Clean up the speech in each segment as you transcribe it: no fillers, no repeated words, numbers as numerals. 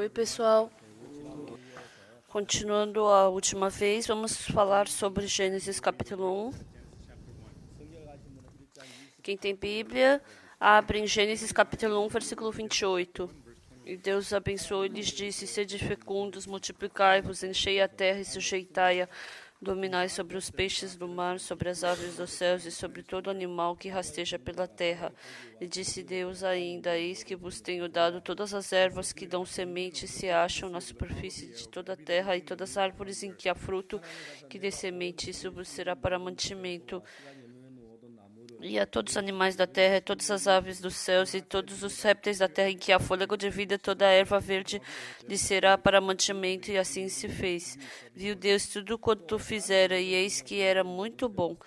Oi, pessoal. Continuando a última vez, vamos falar sobre Gênesis capítulo 1. Quem tem Bíblia, abre em Gênesis capítulo 1, versículo 28. E Deus abençoou e lhes disse: Sede fecundos, multiplicai-vos, enchei a terra e sujeitai-a, dominai sobre os peixes do mar, sobre as aves dos céus e sobre todo animal que rasteja pela terra. E disse Deus ainda: Eis que vos tenho dado todas as ervas que dão semente e se acham na superfície de toda a terra, e todas as árvores em que há fruto que dê semente, isso vos será para mantimento. E a todos os animais da terra, e todas as aves dos céus, e todos os répteis da terra em que há fôlego de vida, toda a erva verde lhe será para mantimento, e assim se fez. Viu Deus tudo quanto fizera, e eis que era muito bom.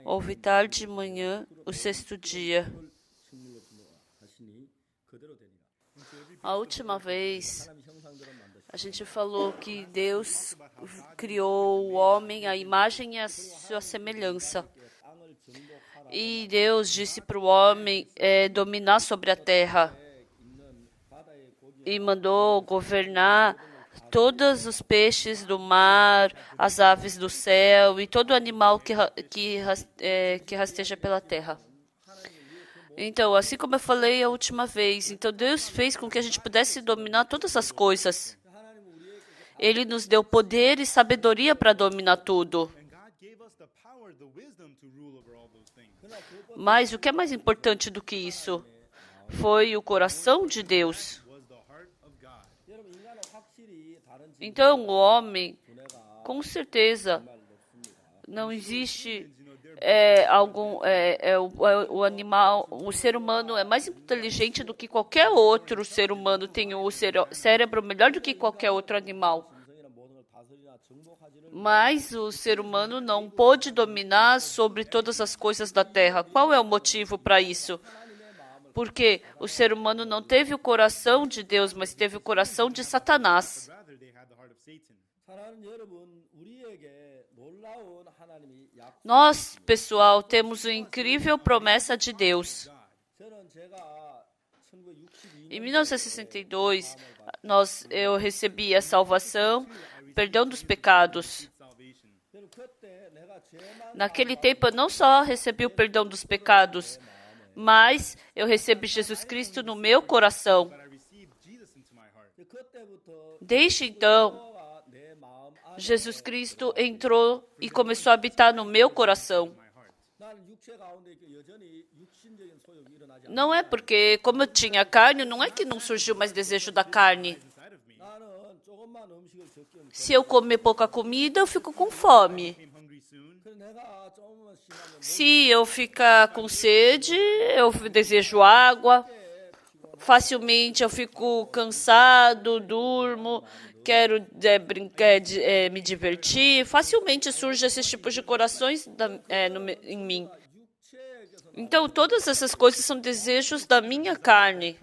Houve tarde e manhã, o sexto dia. A última vez, a gente falou que Deus criou o homem à imagem e à sua semelhança. E Deus disse para o homem dominar sobre a terra. E mandou governar todos os peixes do mar, as aves do céu e todo animal que rasteja pela terra. Então, assim como eu falei a última vez, então Deus fez com que a gente pudesse dominar todas as coisas. Ele nos deu poder e sabedoria para dominar tudo. Mas o que é mais importante do que isso? Foi o coração de Deus. Então, o homem, com certeza, não existe o animal, o ser humano é mais inteligente do que qualquer outro ser humano, tem o cérebro melhor do que qualquer outro animal. Mas o ser humano não pôde dominar sobre todas as coisas da terra. Qual é o motivo para isso? Porque o ser humano não teve o coração de Deus, mas teve o coração de Satanás. Nós, pessoal, temos uma incrível promessa de Deus. Em 1962, eu recebi a salvação, perdão dos pecados. Naquele tempo, eu não só recebi o perdão dos pecados, mas eu recebi Jesus Cristo no meu coração. Desde então, Jesus Cristo entrou e começou a habitar no meu coração. Não é porque, como eu tinha carne, não é que não surgiu mais desejo da carne. Se eu comer pouca comida, eu fico com fome. Se eu ficar com sede, eu desejo água. Facilmente eu fico cansado, durmo, quero brincar, me divertir. Facilmente surgem esses tipos de corações em mim. Então, todas essas coisas são desejos da minha carne.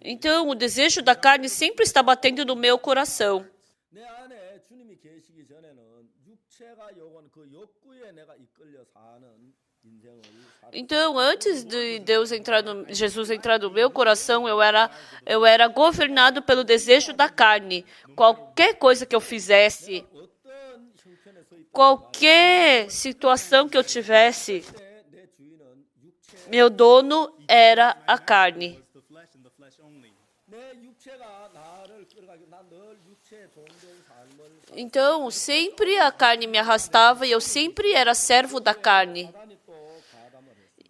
Então, o desejo da carne sempre está batendo no meu coração. Então, antes de Jesus entrar no meu coração, eu era governado pelo desejo da carne. Qualquer coisa que eu fizesse, qualquer situação que eu tivesse, meu dono era a carne. Então, sempre a carne me arrastava e eu sempre era servo da carne.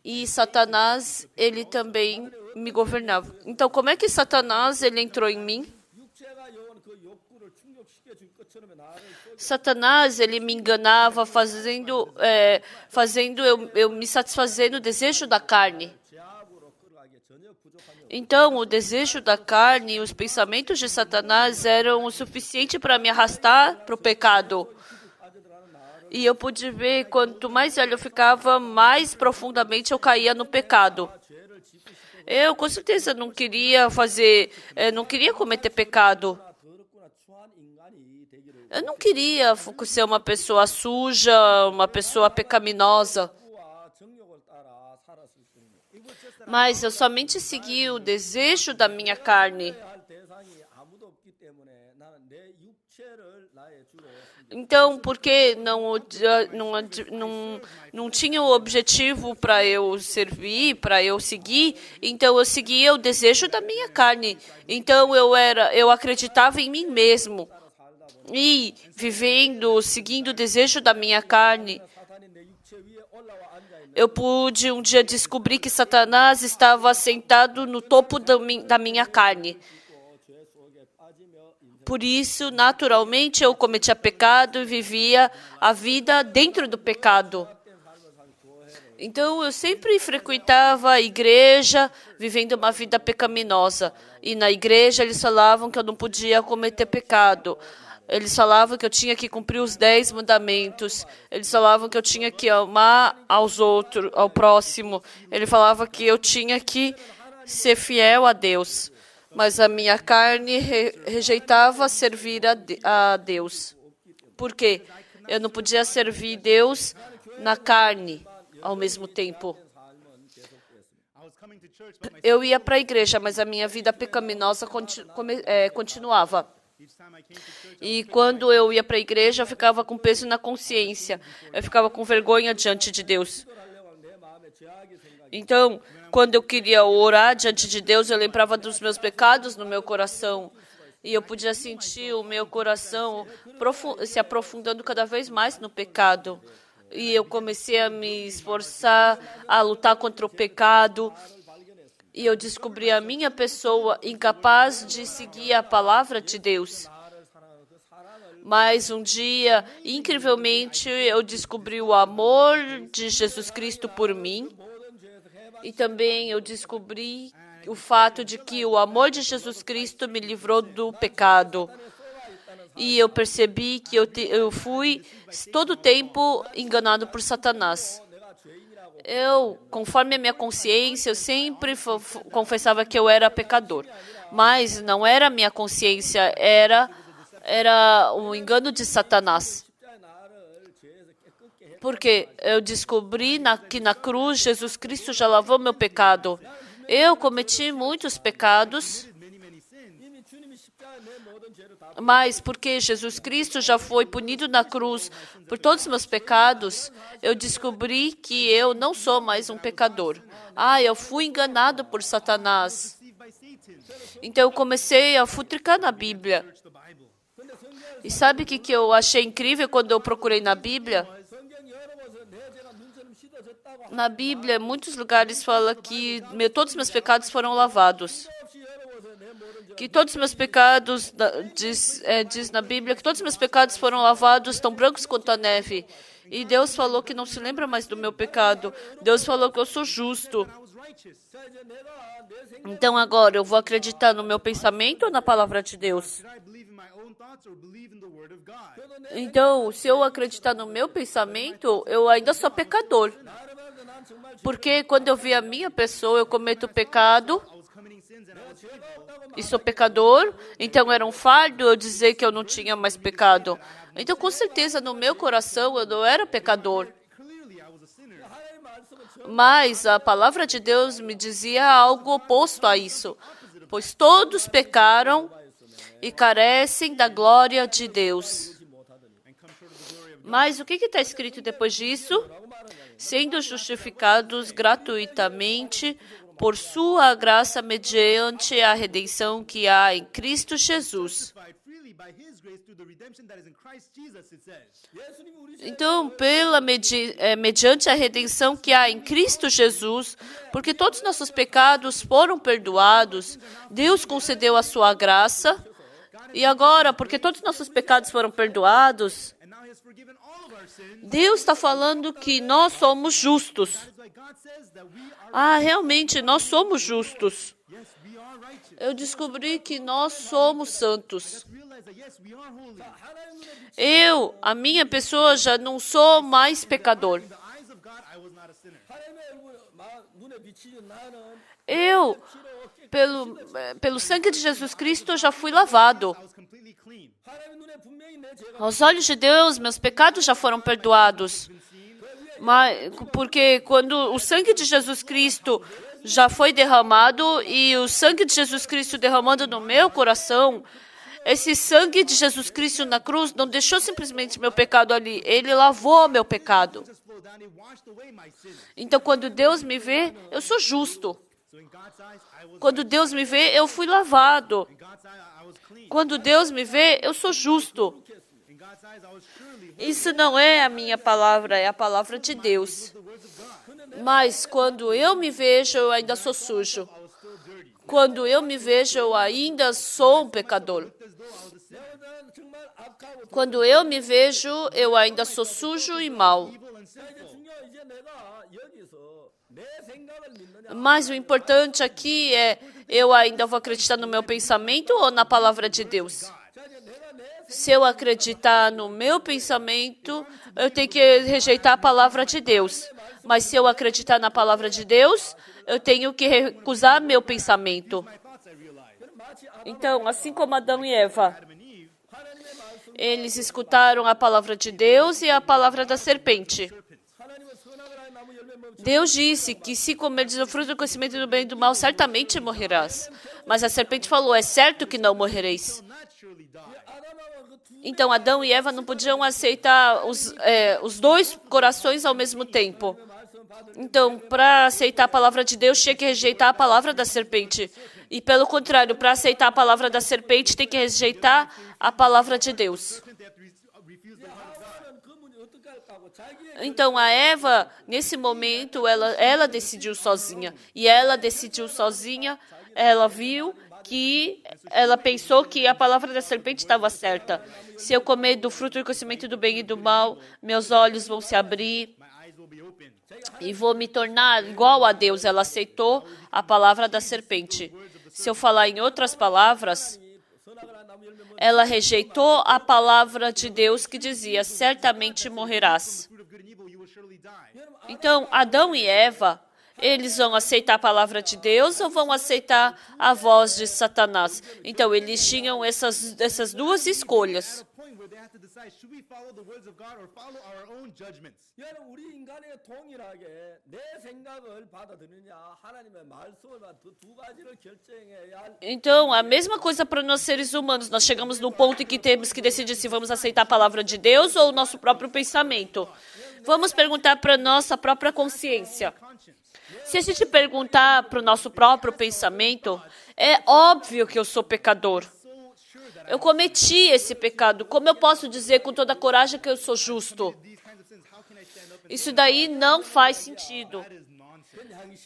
E Satanás, ele também me governava. Então, como é que Satanás, ele entrou em mim? Satanás, ele me enganava, fazendo eu me satisfazer no desejo da carne. Então, o desejo da carne e os pensamentos de Satanás eram o suficiente para me arrastar para o pecado. E eu pude ver, quanto mais velho eu ficava, mais profundamente eu caía no pecado. Eu, com certeza, não queria cometer pecado. Eu não queria ser uma pessoa suja, uma pessoa pecaminosa. Mas eu somente segui o desejo da minha carne. Então, porque não tinha o objetivo para eu servir, para eu seguir, então eu seguia o desejo da minha carne. Então eu acreditava em mim mesmo. E seguindo o desejo da minha carne, eu pude um dia descobrir que Satanás estava sentado no topo da minha carne. Por isso, naturalmente, eu cometia pecado e vivia a vida dentro do pecado. Então, eu sempre frequentava a igreja, vivendo uma vida pecaminosa. E na igreja, eles falavam que eu não podia cometer pecado. Eles falavam que eu tinha que cumprir os 10 mandamentos. Eles falavam que eu tinha que amar ao próximo. Ele falava que eu tinha que ser fiel a Deus. Mas a minha carne rejeitava servir a Deus. Por quê? Eu não podia servir Deus na carne ao mesmo tempo. Eu ia para a igreja, mas a minha vida pecaminosa continuava. E quando eu ia para a igreja, eu ficava com peso na consciência. Eu ficava com vergonha diante de Deus. Então, quando eu queria orar diante de Deus, eu lembrava dos meus pecados no meu coração. E eu podia sentir o meu coração se aprofundando cada vez mais no pecado. E eu comecei a me esforçar, a lutar contra o pecado. E eu descobri a minha pessoa incapaz de seguir a palavra de Deus. Mas um dia, incrivelmente, eu descobri o amor de Jesus Cristo por mim. E também eu descobri o fato de que o amor de Jesus Cristo me livrou do pecado. E eu percebi que eu fui todo o tempo enganado por Satanás. Conforme a minha consciência, eu sempre confessava que eu era pecador. Mas não era a minha consciência, era o engano de Satanás. Porque eu descobri que na cruz Jesus Cristo já lavou meu pecado. Eu cometi muitos pecados, mas porque Jesus Cristo já foi punido na cruz por todos os meus pecados, eu descobri que eu não sou mais um pecador. Eu fui enganado por Satanás. Então eu comecei a futricar na Bíblia. E sabe o que eu achei incrível quando eu procurei na Bíblia? Na Bíblia, em muitos lugares fala que todos os meus pecados foram lavados. Que todos os meus pecados, diz na Bíblia, que todos os meus pecados foram lavados, tão brancos quanto a neve. E Deus falou que não se lembra mais do meu pecado. Deus falou que eu sou justo. Então agora, eu vou acreditar no meu pensamento ou na palavra de Deus? Então, se eu acreditar no meu pensamento, eu ainda sou pecador. Porque quando eu vi a minha pessoa, eu cometo pecado e sou pecador, então era um fardo eu dizer que eu não tinha mais pecado. Então, com certeza, no meu coração, eu não era pecador. Mas a palavra de Deus me dizia algo oposto a isso. Pois todos pecaram e carecem da glória de Deus. Mas o que está escrito depois disso? Sendo justificados gratuitamente por sua graça mediante a redenção que há em Cristo Jesus. Então, mediante a redenção que há em Cristo Jesus, porque todos os nossos pecados foram perdoados, Deus concedeu a sua graça, e agora, porque todos os nossos pecados foram perdoados, Deus está falando que nós somos justos. Realmente, nós somos justos. Eu descobri que nós somos santos. A minha pessoa, já não sou mais pecador. Pelo sangue de Jesus Cristo, já fui lavado. Aos olhos de Deus, meus pecados já foram perdoados. Porque quando o sangue de Jesus Cristo já foi derramado e o sangue de Jesus Cristo derramando no meu coração, esse sangue de Jesus Cristo na cruz não deixou simplesmente meu pecado ali, ele lavou meu pecado. Então, quando Deus me vê, eu sou justo. Quando Deus me vê, eu fui lavado. Quando Deus me vê, eu sou justo. Isso não é a minha palavra, é a palavra de Deus. Mas quando eu me vejo, eu ainda sou sujo. Quando eu me vejo, eu ainda sou um pecador. Quando eu me vejo, eu ainda sou sujo e mau. Mas o importante aqui é, eu ainda vou acreditar no meu pensamento ou na palavra de Deus? Se eu acreditar no meu pensamento, eu tenho que rejeitar a palavra de Deus. Mas se eu acreditar na palavra de Deus, eu tenho que recusar meu pensamento. Então, assim como Adão e Eva, eles escutaram a palavra de Deus e a palavra da serpente. Deus disse que se comeres o fruto do conhecimento do bem e do mal, certamente morrerás. Mas a serpente falou, é certo que não morrereis. Então, Adão e Eva não podiam aceitar os dois corações ao mesmo tempo. Então, para aceitar a palavra de Deus, tinha que rejeitar a palavra da serpente. E, pelo contrário, para aceitar a palavra da serpente, tem que rejeitar a palavra de Deus. Então, a Eva, nesse momento, ela decidiu sozinha. E ela decidiu sozinha, ela viu que ela pensou que a palavra da serpente estava certa. Se eu comer do fruto do conhecimento do bem e do mal, meus olhos vão se abrir e vou me tornar igual a Deus. Ela aceitou a palavra da serpente. Se eu falar em outras palavras, ela rejeitou a palavra de Deus que dizia, certamente morrerás. Então, Adão e Eva, eles vão aceitar a palavra de Deus ou vão aceitar a voz de Satanás? Então, eles tinham essas duas escolhas. Então, a mesma coisa para nós seres humanos. Nós chegamos num ponto em que temos que decidir se vamos aceitar a palavra de Deus ou o nosso próprio pensamento. Vamos perguntar para a nossa própria consciência. Se a gente perguntar para o nosso próprio pensamento, é óbvio que eu sou pecador. Eu cometi esse pecado. Como eu posso dizer com toda a coragem que eu sou justo? Isso daí não faz sentido.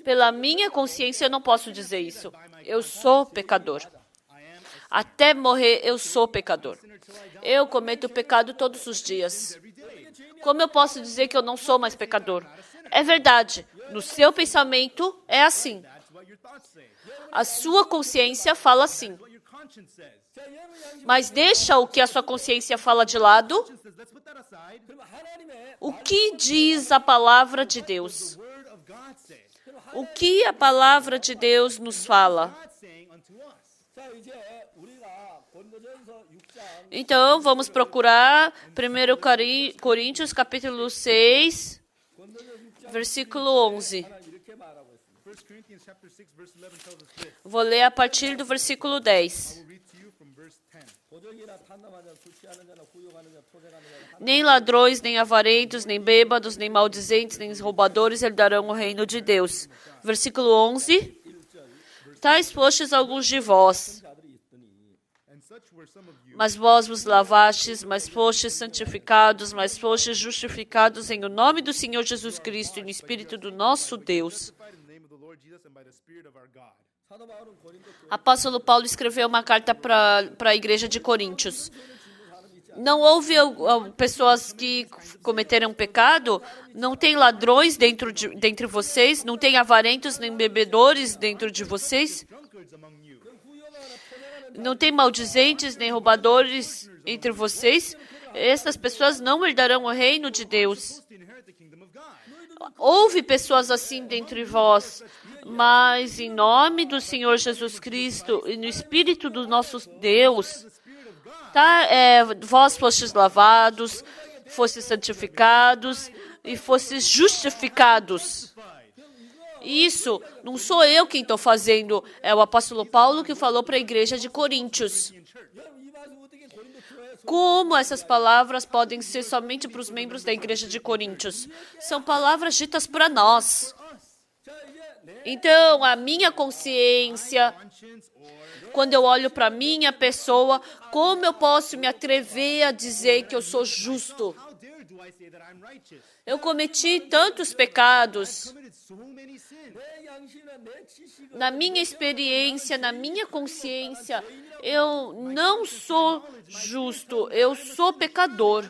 Pela minha consciência, eu não posso dizer isso. Eu sou pecador. Até morrer, eu sou pecador. Eu cometo pecado todos os dias. Como eu posso dizer que eu não sou mais pecador? É verdade. No seu pensamento, é assim. A sua consciência fala assim. Mas deixa o que a sua consciência fala de lado. O que diz a palavra de Deus? O que a palavra de Deus nos fala? Então, vamos procurar 1 Coríntios, capítulo 6, versículo 11. Vou ler a partir do versículo 10. Nem ladrões, nem avarentos, nem bêbados, nem maldizentes, nem roubadores herdarão o reino de Deus. Versículo 11. Tais fostes alguns de vós, mas vós vos lavastes, mas fostes santificados, mas fostes justificados em o nome do Senhor Jesus Cristo e no Espírito do nosso Deus. Apóstolo Paulo escreveu uma carta para a igreja de Coríntios. Não houve pessoas que cometeram pecado? Não tem ladrões dentre vocês? Não tem avarentos nem bebedores dentro de vocês? Não tem maldizentes nem roubadores entre vocês? Essas pessoas não herdarão o reino de Deus. Houve pessoas assim dentre vós, mas em nome do Senhor Jesus Cristo e no Espírito do nosso Deus, vós fostes lavados, fostes santificados e fostes justificados. Isso não sou eu quem estou fazendo, é o apóstolo Paulo que falou para a igreja de Coríntios. Como essas palavras podem ser somente para os membros da igreja de Coríntios? São palavras ditas para nós. Então, a minha consciência, quando eu olho para a minha pessoa, como eu posso me atrever a dizer que eu sou justo? Eu cometi tantos pecados. Na minha experiência, na minha consciência, eu não sou justo, eu sou pecador.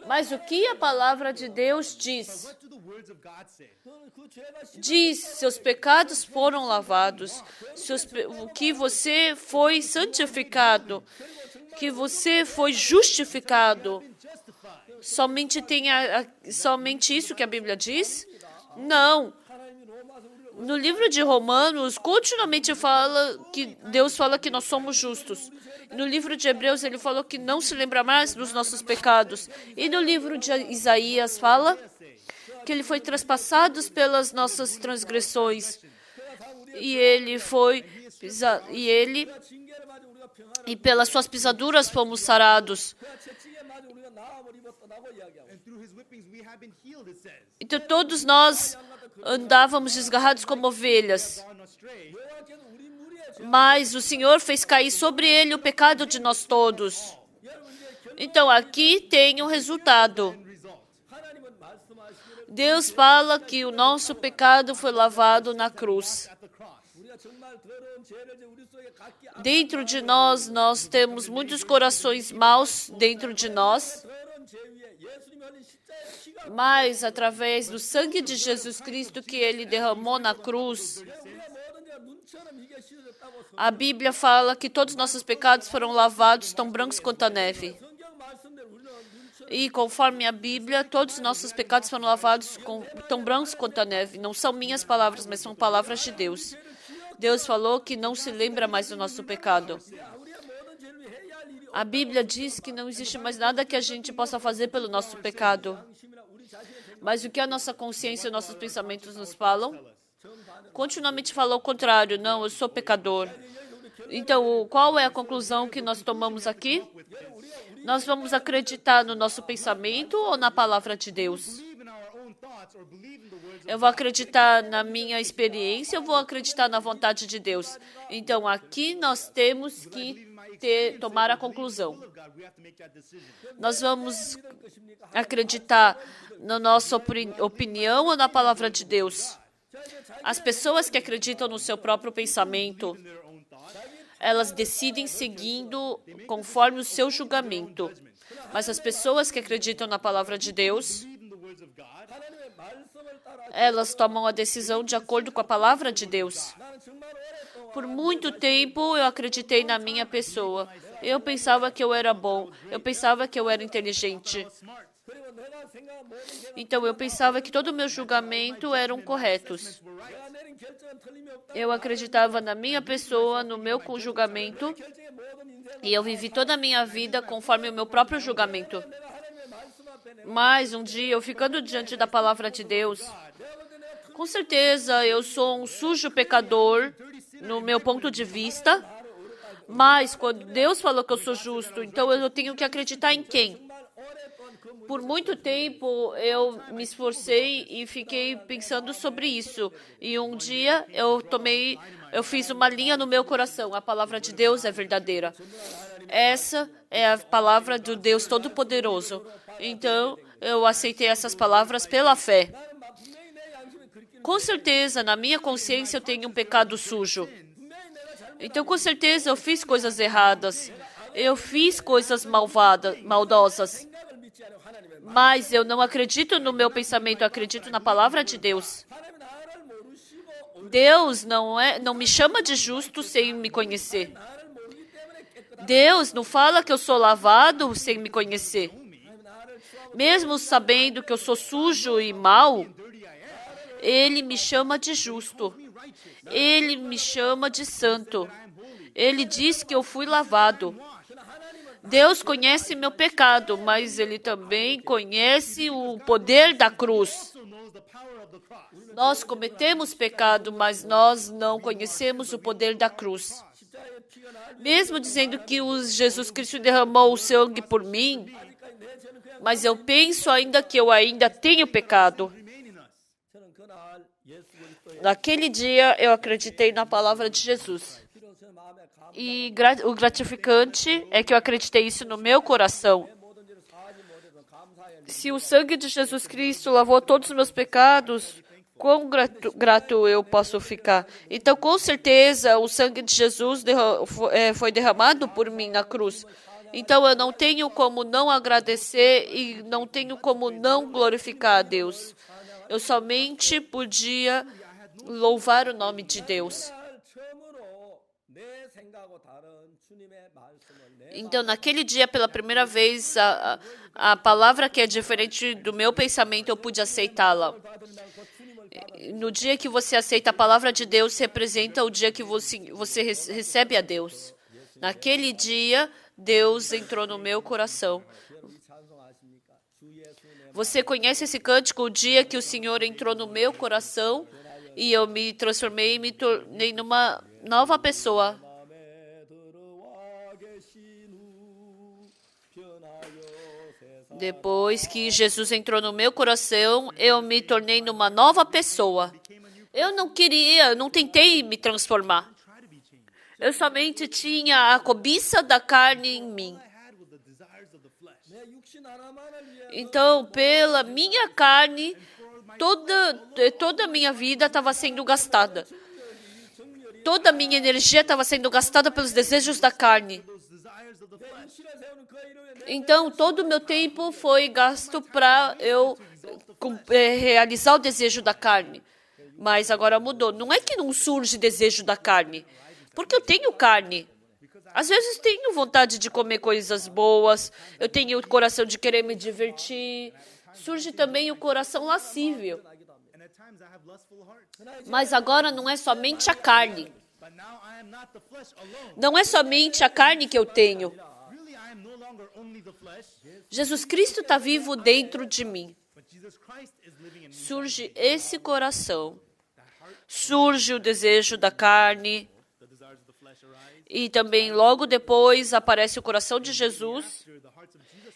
Mas o que a palavra de Deus diz? Diz, seus pecados foram lavados, que você foi santificado, que você foi justificado. Somente isso que a Bíblia diz? Não. No livro de Romanos, continuamente fala que Deus fala que nós somos justos. No livro de Hebreus, ele falou que não se lembra mais dos nossos pecados. E no livro de Isaías fala que ele foi traspassado pelas nossas transgressões. E pelas suas pisaduras fomos sarados. Então todos nós andávamos desgarrados como ovelhas. Mas o Senhor fez cair sobre ele o pecado de nós todos. Então aqui tem um resultado. Deus fala que o nosso pecado foi lavado na cruz. Dentro de nós, nós temos muitos corações maus dentro de nós. Mas através do sangue de Jesus Cristo que Ele derramou na cruz, a Bíblia fala que todos os nossos pecados foram lavados tão brancos quanto a neve. E conforme a Bíblia, todos os nossos pecados foram lavados tão brancos quanto a neve. Não são minhas palavras, mas são palavras de Deus. Deus falou que não se lembra mais do nosso pecado. A Bíblia diz que não existe mais nada que a gente possa fazer pelo nosso pecado. Mas o que a nossa consciência e nossos pensamentos nos falam? Continuamente fala o contrário. Não, eu sou pecador. Então, qual é a conclusão que nós tomamos aqui? Nós vamos acreditar no nosso pensamento ou na palavra de Deus? Eu vou acreditar na minha experiência ou vou acreditar na vontade de Deus? Então, aqui nós temos que tomar a conclusão. Nós vamos acreditar na nossa opinião ou na palavra de Deus? As pessoas que acreditam no seu próprio pensamento, elas decidem seguindo conforme o seu julgamento. Mas as pessoas que acreditam na palavra de Deus, elas tomam a decisão de acordo com a palavra de Deus. Por muito tempo eu acreditei na minha pessoa. Eu pensava que eu era bom. Eu pensava que eu era inteligente. Então eu pensava que todo o meu julgamento eram corretos. Eu acreditava na minha pessoa, no meu julgamento, e eu vivi toda a minha vida conforme o meu próprio julgamento. Mas um dia, eu ficando diante da palavra de Deus, com certeza eu sou um sujo pecador, no meu ponto de vista, mas quando Deus falou que eu sou justo, então eu tenho que acreditar em quem? Por muito tempo eu me esforcei e fiquei pensando sobre isso. E um dia eu fiz uma linha no meu coração. A palavra de Deus é verdadeira. Essa é a palavra do Deus Todo-Poderoso. Então eu aceitei essas palavras pela fé. Com certeza, na minha consciência eu tenho um pecado sujo. Então, com certeza, eu fiz coisas erradas. Eu fiz coisas maldosas. Mas eu não acredito no meu pensamento, eu acredito na palavra de Deus. Deus não me chama de justo sem me conhecer. Deus não fala que eu sou lavado sem me conhecer. Mesmo sabendo que eu sou sujo e mau, Ele me chama de justo. Ele me chama de santo. Ele diz que eu fui lavado. Deus conhece meu pecado, mas Ele também conhece o poder da cruz. Nós cometemos pecado, mas nós não conhecemos o poder da cruz. Mesmo dizendo que Jesus Cristo derramou o sangue por mim, mas eu penso ainda que eu ainda tenho pecado. Naquele dia eu acreditei na palavra de Jesus. E o gratificante é que eu acreditei isso no meu coração. Se o sangue de Jesus Cristo lavou todos os meus pecados, quão grato eu posso ficar? Então, com certeza, o sangue de Jesus foi derramado por mim na cruz. Então, eu não tenho como não agradecer e não tenho como não glorificar a Deus. Eu somente podia louvar o nome de Deus. Então, naquele dia, pela primeira vez, a palavra que é diferente do meu pensamento, eu pude aceitá-la. No dia que você aceita a palavra de Deus, representa o dia que você recebe a Deus. Naquele dia, Deus entrou no meu coração. Você conhece esse cântico, o dia que o Senhor entrou no meu coração e eu me transformei e me tornei numa nova pessoa. Depois que Jesus entrou no meu coração, eu me tornei numa nova pessoa. Eu não tentei me transformar. Eu somente tinha a cobiça da carne em mim. Então, pela minha carne, toda a minha vida estava sendo gastada. Toda a minha energia estava sendo gastada pelos desejos da carne. Então, todo o meu tempo foi gasto para eu realizar o desejo da carne. Mas agora mudou. Não é que não surge desejo da carne, porque eu tenho carne. Às vezes tenho vontade de comer coisas boas, eu tenho o coração de querer me divertir. Surge também o coração lascívio. Mas agora não é somente a carne. Não é somente a carne que eu tenho. Jesus Cristo está vivo dentro de mim. Surge esse coração. Surge o desejo da carne. E também logo depois aparece o coração de Jesus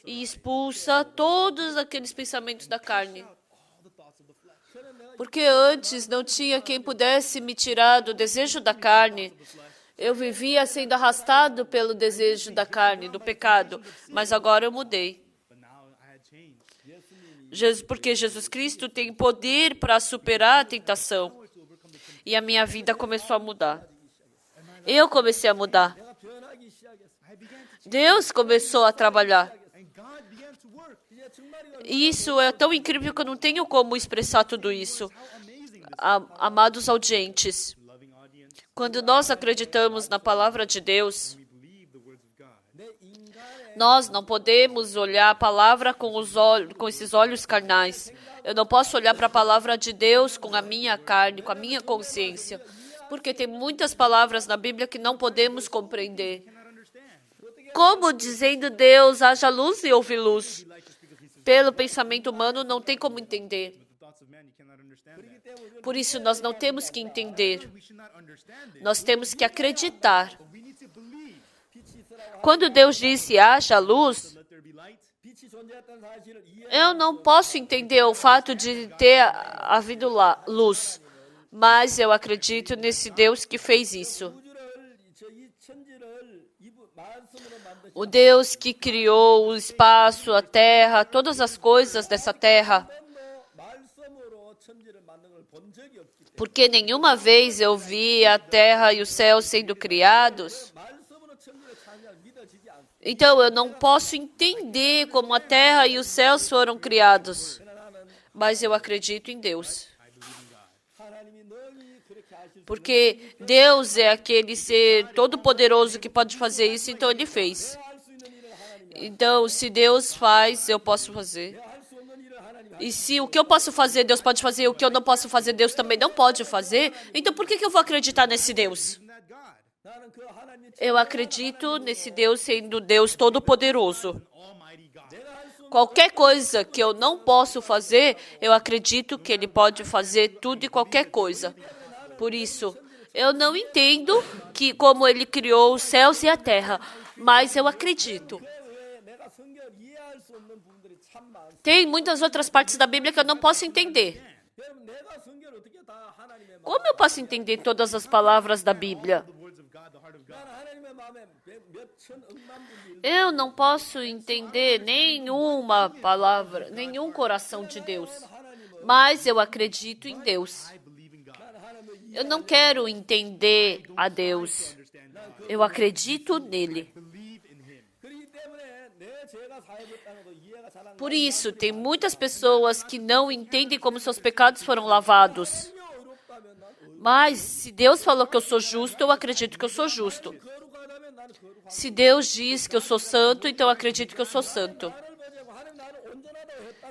e expulsa todos aqueles pensamentos da carne. Porque antes não tinha quem pudesse me tirar do desejo da carne. Eu vivia sendo arrastado pelo desejo da carne, do pecado. Mas agora eu mudei. Porque Jesus Cristo tem poder para superar a tentação. E a minha vida começou a mudar. Eu comecei a mudar. Deus começou a trabalhar. E isso é tão incrível que eu não tenho como expressar tudo isso. Amados audientes, quando nós acreditamos na palavra de Deus, nós não podemos olhar a palavra com esses olhos carnais. Eu não posso olhar para a palavra de Deus com a minha carne, com a minha consciência. Porque tem muitas palavras na Bíblia que não podemos compreender. Como dizendo Deus, haja luz e houve luz. Pelo pensamento humano não tem como entender. Por isso nós não temos que entender. Nós temos que acreditar. Quando Deus disse haja luz, eu não posso entender o fato de ter havido luz. Mas eu acredito nesse Deus que fez isso. O Deus que criou o espaço, a terra, todas as coisas dessa terra. Porque nenhuma vez eu vi a terra e o céu sendo criados. Então eu não posso entender como a terra e os céus foram criados. Mas eu acredito em Deus. Porque Deus é aquele ser todo-poderoso que pode fazer isso, então Ele fez. Então, se Deus faz, eu posso fazer. E se o que eu posso fazer, Deus pode fazer, e o que eu não posso fazer, Deus também não pode fazer, então por que eu vou acreditar nesse Deus? Eu acredito nesse Deus sendo Deus todo-poderoso. qualquer coisa que eu não posso fazer, eu acredito que Ele pode fazer tudo e qualquer coisa. Por isso, eu não entendo como Ele criou os céus e a terra, mas eu acredito. Tem muitas outras partes da Bíblia que eu não posso entender. Como eu posso entender todas as palavras da Bíblia? Eu não posso entender nenhuma palavra, nenhum coração de Deus, mas eu acredito em Deus. Eu não quero entender a Deus, eu acredito nele. Por isso, tem muitas pessoas que não entendem como seus pecados foram lavados. Mas, se Deus falou que eu sou justo, eu acredito que eu sou justo. Se Deus diz que eu sou santo, então eu acredito que eu sou santo.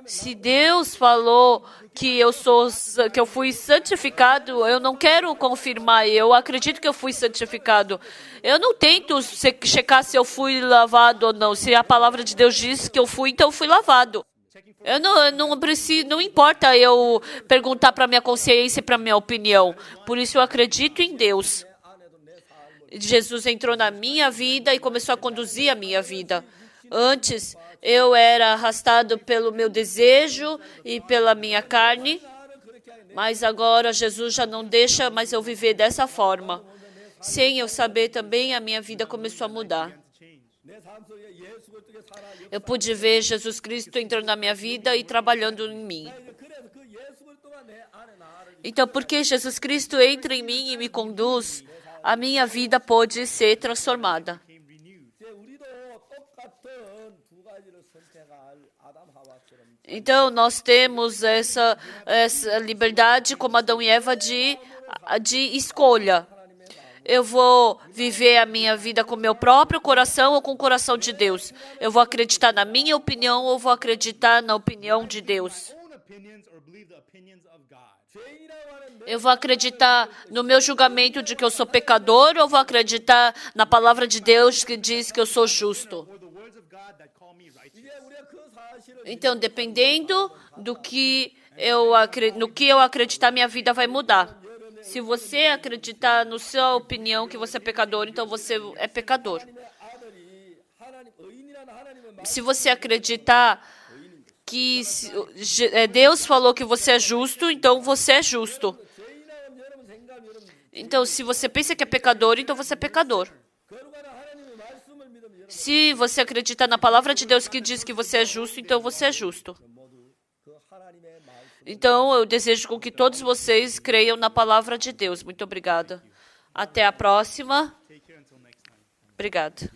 Se Deus falou que eu fui santificado, eu não quero confirmar, eu acredito que eu fui santificado. Eu não tento checar se eu fui lavado ou não. Se a palavra de Deus diz que eu fui, então eu fui lavado. Não importa eu perguntar para minha consciência e para minha opinião. Por isso eu acredito em Deus. Jesus entrou na minha vida e começou a conduzir a minha vida. Antes, eu era arrastado pelo meu desejo e pela minha carne, mas agora Jesus já não deixa mais eu viver dessa forma. Sem eu saber também, a minha vida começou a mudar. Eu pude ver Jesus Cristo entrando na minha vida e trabalhando em mim. Então, porque Jesus Cristo entra em mim e me conduz, a minha vida pode ser transformada. Então, nós temos essa liberdade, como Adão e Eva, de escolha. Eu vou viver a minha vida com meu próprio coração ou com o coração de Deus? Eu vou acreditar na minha opinião ou vou acreditar na opinião de Deus? Eu vou acreditar no meu julgamento de que eu sou pecador ou vou acreditar na palavra de Deus que diz que eu sou justo? Então, dependendo no que eu acreditar, minha vida vai mudar. Se você acreditar na sua opinião que você é pecador, então você é pecador. Se você acreditar que Deus falou que você é justo, então você é justo. Então, se você pensa que é pecador, então você é pecador. Se você acredita na palavra de Deus que diz que você é justo, então você é justo. Então, eu desejo com que todos vocês creiam na palavra de Deus. Muito obrigada. Até a próxima. Obrigada.